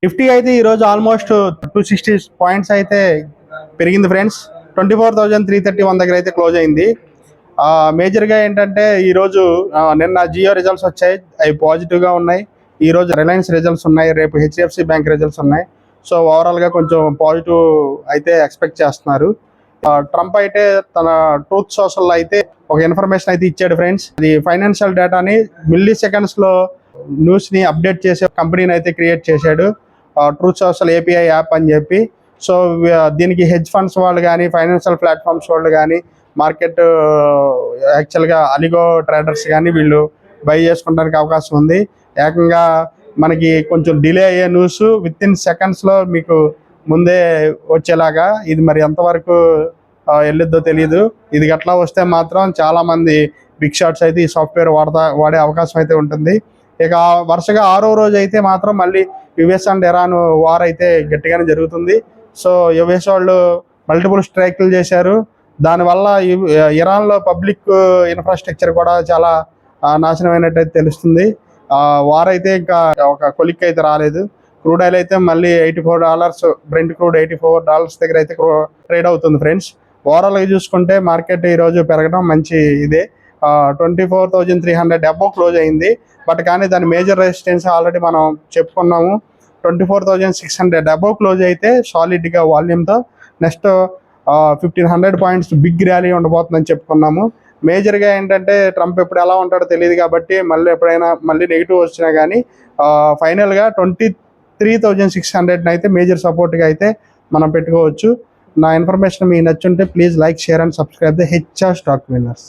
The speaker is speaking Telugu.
నిఫ్టీ అయితే ఈరోజు ఆల్మోస్ట్ 260 పాయింట్స్ అయితే పెరిగింది ఫ్రెండ్స్. 24,331 దగ్గర అయితే క్లోజ్ అయింది. మేజర్గా ఏంటంటే ఈరోజు నిన్న జియో రిజల్ట్స్ వచ్చాయి, అవి పాజిటివ్గా ఉన్నాయి. ఈరోజు రిలయన్స్ రిజల్ట్స్ ఉన్నాయి, రేపు హెచ్డిఎఫ్సి బ్యాంక్ రిజల్ట్స్ ఉన్నాయి. సో ఓవరాల్గా కొంచెం పాజిటివ్ అయితే ఎక్స్పెక్ట్ చేస్తున్నారు. ట్రంప్ అయితే తన ట్రూత్ సోషల్ అయితే ఒక ఇన్ఫర్మేషన్ అయితే ఇచ్చాడు ఫ్రెండ్స్. అది ఫైనాన్షియల్ డేటాని మిల్లీ సెకండ్స్లో న్యూస్ని అప్డేట్ చేసే కంపెనీని అయితే క్రియేట్ చేశాడు, ట్రూత్ సోషల్ ఏపీఐ యాప్ అని చెప్పి. సో దీనికి హెడ్జ్ ఫండ్స్ వాళ్ళు కానీ, ఫైనాన్షియల్ ప్లాట్ఫామ్స్ వాళ్ళు కానీ, మార్కెట్ యాక్చువల్గా అలిగో ట్రేడర్స్ కానీ వీళ్ళు బై చేసుకోవడానికి అవకాశం ఉంది. ఏకంగా మనకి కొంచెం డిలే అయ్యే న్యూస్ విత్ ఇన్ సెకండ్స్లో మీకు ముందే వచ్చేలాగా. ఇది మరి ఎంతవరకు వెళ్ళిద్దో తెలియదు. ఇది గట్లా వస్తే మాత్రం చాలామంది బిగ్ షాట్స్ అయితే ఈ సాఫ్ట్వేర్ వాడే అవకాశం అయితే ఉంటుంది. ఇక వరుసగా 6వ రోజు అయితే మాత్రం మళ్ళీ యుఎస్ అండ్ ఇరాన్ వార్ అయితే గట్టిగానే జరుగుతుంది. సో యుఎస్ వాళ్ళు మల్టిపుల్ స్ట్రైక్లు చేశారు. దానివల్ల ఇరాన్లో పబ్లిక్ ఇన్ఫ్రాస్ట్రక్చర్ కూడా చాలా నాశనమైనట్టయితే తెలుస్తుంది. వార్ అయితే ఇంకా ఒక కొలిక్ అయితే రాలేదు. క్రూడ్ ఆయిల్ అయితే మళ్ళీ $84, బ్రెంట్ క్రూడ్ $84 దగ్గర అయితే ట్రేడ్ అవుతుంది ఫ్రెండ్స్. ఓవరాల్గా చూసుకుంటే మార్కెట్ ఈరోజు పెరగడం మంచి ఇదే. 24,300 అబోవ్ క్లోజ్ అయింది. బట్ కానీ దాని మేజర్ రెసిస్టెన్స్ ఆల్రెడీ మనం చెప్పుకున్నాము. 24,600 అబోవ్ క్లోజ్ అయితే సాలిడ్గా వాల్యూమ్తో నెక్స్ట్ 1,500 పాయింట్స్ బిగ్ ర్యాలీ ఉండబోతుందని చెప్పుకున్నాము. మేజర్గా ఏంటంటే ట్రంప్ ఎప్పుడు ఎలా ఉంటాడో తెలియదు కాబట్టి మళ్ళీ ఎప్పుడైనా మళ్ళీ నెగిటివ్ వచ్చినా కానీ ఫైనల్గా 23,600 అయితే మేజర్ సపోర్ట్గా అయితే మనం పెట్టుకోవచ్చు. నా ఇన్ఫర్మేషన్ మీకు నచ్చుంటే please like, share and subscribe the HR stock winners.